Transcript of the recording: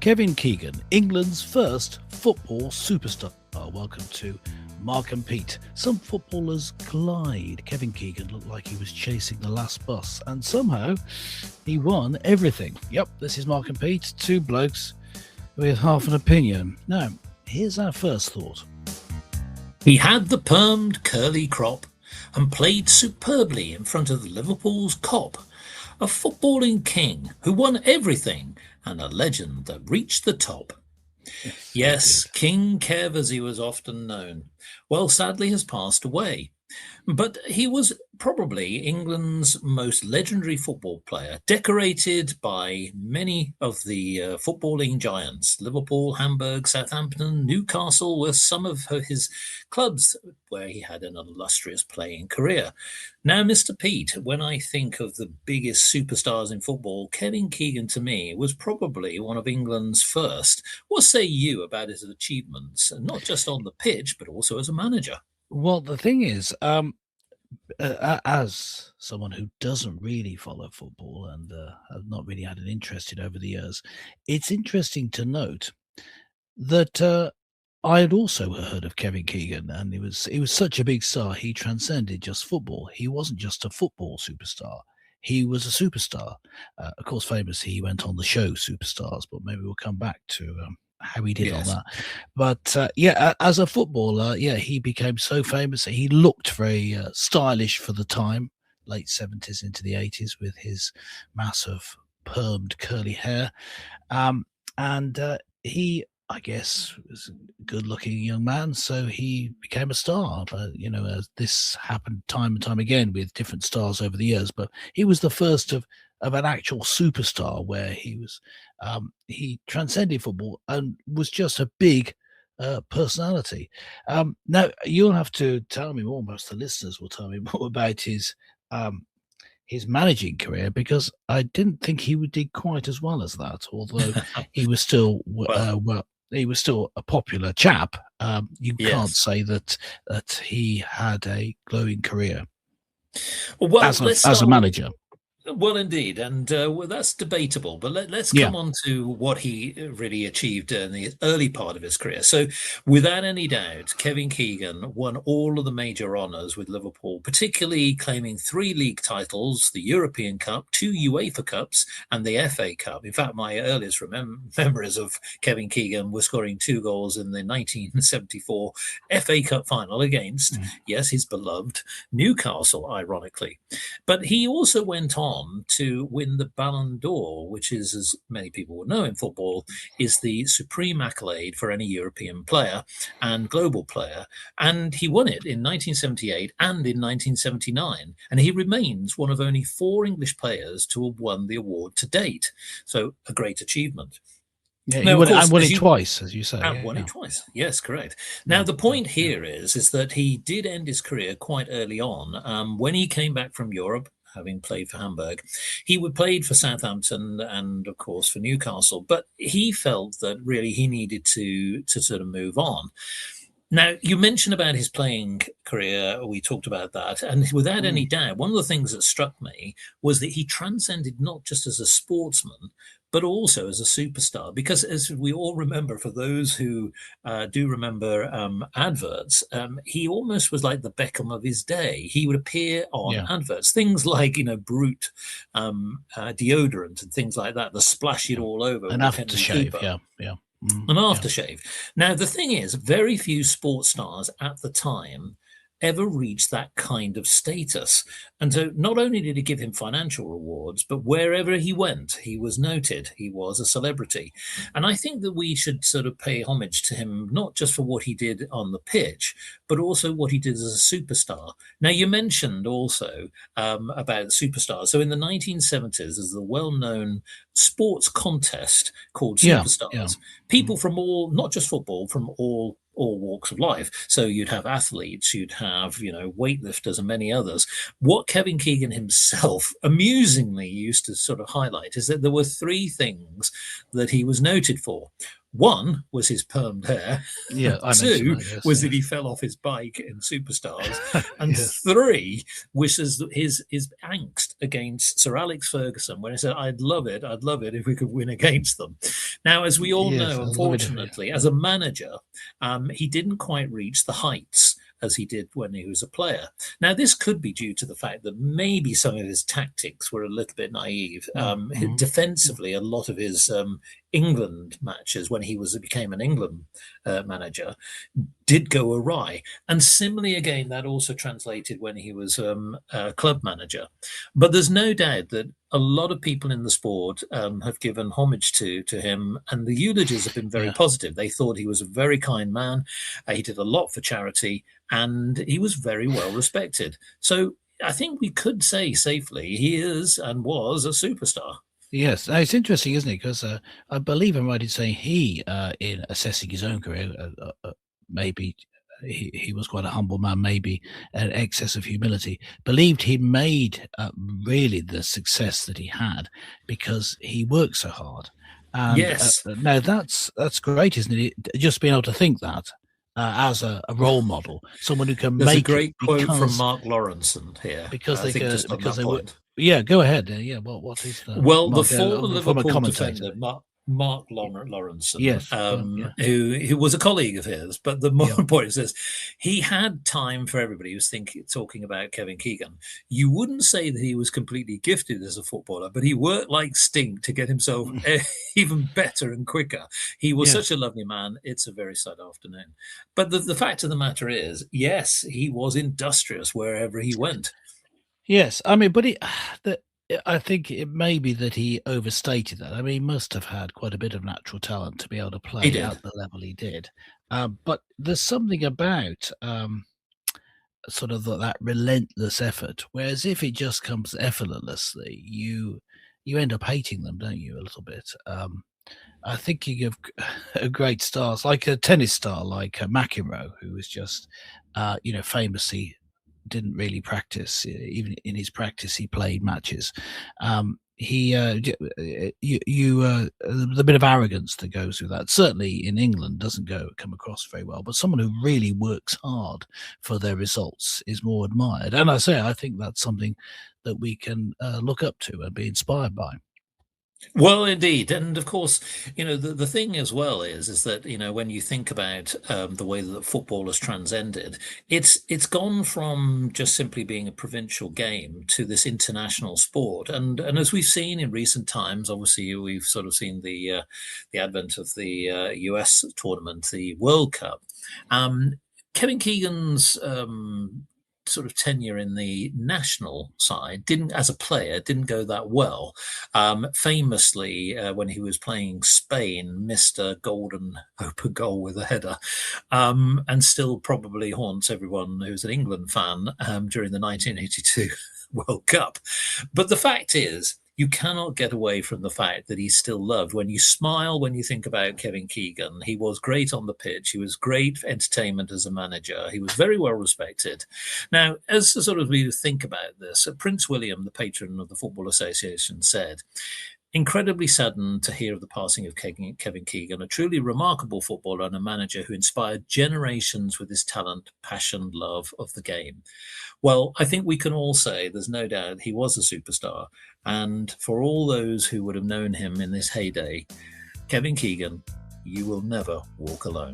Kevin Keegan, England's first football superstar. Welcome to Mark and Pete. Some footballers glide. Kevin Keegan looked like he was chasing the last bus, and somehow he won everything. Yep, this is Mark and Pete, two blokes with half an opinion. Now, here's our first thought. He had the permed curly crop and played superbly in front of Liverpool's Kop, a footballing king who won everything and a legend that reached the top. Yes, King Kev, as he was often known, well, sadly has passed away. But he was probably England's most legendary football player, decorated by many of the footballing giants. Liverpool, Hamburg, Southampton, Newcastle were some of his clubs where he had an illustrious playing career. Now, Mr. Pete, when I think of the biggest superstars in football, Kevin Keegan to me was probably one of England's first. What say you about his achievements, not just on the pitch, but also as a manager? Well, the thing is, as someone who doesn't really follow football and have not really had an interest in over the years, it's interesting to note that I had also heard of Kevin Keegan, and he was such a big star. He transcended just football. He wasn't just a football superstar. He was a superstar. Of course, famously, he went on the show Superstars, but maybe we'll come back to how he did on that. But as a footballer, he became so famous. He looked very stylish for the time, late 70s into the 80s, with his massive permed curly hair. And he, I guess, was a good-looking young man, so he became a star. But, this happened time and time again with different stars over the years. But he was the first of an actual superstar, where he transcended football and was just a big personality. Now, you'll have to tell me more, most of the listeners will tell me more about his managing career, because I didn't think he did quite as well as that, although he was still he was still a popular chap. You can't say that he had a glowing career as a manager. Well, indeed, and that's debatable, but let's come on to what he really achieved in the early part of his career. So, without any doubt, Kevin Keegan won all of the major honours with Liverpool, particularly claiming 3 league titles, the European Cup, 2 UEFA Cups, and the FA Cup. In fact, my earliest memories of Kevin Keegan were scoring 2 goals in the 1974 FA Cup final against, his beloved Newcastle, ironically. But he also went on to win the Ballon d'Or, which is, as many people will know in football, is the supreme accolade for any European player and global player. And he won it in 1978 and in 1979. And he remains one of only 4 English players to have won the award to date. So a great achievement. Yeah, now, he won it twice, as you say. Won it twice. Yes, correct. Now, the point here is that he did end his career quite early on. When he came back from Europe, having played for Hamburg, he played for Southampton and, of course, for Newcastle. But he felt that really he needed to sort of move on. Now, you mentioned about his playing career. We talked about that. And without any doubt, one of the things that struck me was that he transcended not just as a sportsman, but also as a superstar. Because as we all remember, for those who do remember adverts, he almost was like the Beckham of his day. He would appear on adverts, things like, Brute deodorant and things like that, the splash it all over. An aftershave, An aftershave. Now, the thing is, very few sports stars at the time ever reached that kind of status. And so not only did he give him financial rewards, but wherever he went, he was noted. He was a celebrity. And I think that we should sort of pay homage to him, not just for what he did on the pitch, but also what he did as a superstar. Now, you mentioned also about superstars. So in the 1970s, there's the well-known sports contest called Superstars. People from all, not just football, from all walks of life. So you'd have athletes, you'd have, weightlifters and many others. What Kevin Keegan himself amusingly used to sort of highlight is that there were 3 things that he was noted for. One was his permed hair. Yeah, I 2 was that he fell off his bike in Superstars. And 3 was his angst. against Sir Alex Ferguson when he said, I'd love it if we could win against them. Now, as we all Yes, know, I love it. unfortunately, as a manager, he didn't quite reach the heights as he did when he was a player. Now, this could be due to the fact that maybe some of his tactics were a little bit naive. Mm-hmm. Defensively, a lot of his England matches when he became an England manager did go awry. And similarly, again, that also translated when he was a club manager. But there's no doubt that a lot of people in the sport have given homage to him, and the eulogies have been very Yeah. positive. They thought he was a very kind man. He did a lot for charity, and he was very well respected. So I think we could say safely he is and was a superstar. Yes, it's interesting, isn't it? Because I believe I'm right in saying he, in assessing his own career, maybe he was quite a humble man, maybe an excess of humility, believed he made really the success that he had because he worked so hard. And Yes. now that's great, isn't it? Just being able to think that as a role model, someone who can There's a make it great quote from Mark Lawrence here. because I they think go, just on because that they were. point. Yeah, go ahead. Yeah, what is the Well, the Mark, former from a Liverpool commentator? defender, Mark Lawrence, Yes, yeah, who was a colleague of his, but the more yeah. important is this: he had time for everybody. He was talking about Kevin Keegan. You wouldn't say that he was completely gifted as a footballer, but he worked like stink to get himself even better and quicker. He was Yes. such a lovely man. It's a very sad afternoon. But the fact of the matter is, yes, he was industrious wherever he went. Yes, I mean, but I think it may be that he overstated that. I mean, he must have had quite a bit of natural talent to be able to He play did. at the level he did. But there's something about sort of that relentless effort, whereas if it just comes effortlessly, you end up hating them, don't you, a little bit? I'm thinking of great stars, like a tennis star like McEnroe, who was just, famously didn't really practice. Even in his practice, he played matches. The bit of arrogance that goes with that, certainly in England, doesn't come across very well. But someone who really works hard for their results is more admired. And I think that's something that we can look up to and be inspired by. Well, indeed, and of course, the thing as well is that when you think about the way that football has transcended, it's gone from just simply being a provincial game to this international sport, and as we've seen in recent times, obviously we've sort of seen the advent of the US tournament, the World Cup. Kevin Keegan's sort of tenure in the national side as a player didn't go that well. Famously, when he was playing Spain, missed a golden open goal with a header, and still probably haunts everyone who's an England fan during the 1982 World Cup. But the fact is, you cannot get away from the fact that he's still loved. When you smile, when you think about Kevin Keegan, he was great on the pitch. He was great for entertainment as a manager. He was very well respected. Now, as sort of we think about this, Prince William, the patron of the Football Association, said, incredibly saddened to hear of the passing of Kevin Keegan, a truly remarkable footballer and a manager who inspired generations with his talent, passion, love of the game. Well, I think we can all say there's no doubt he was a superstar. And for all those who would have known him in this heyday, Kevin Keegan, you will never walk alone.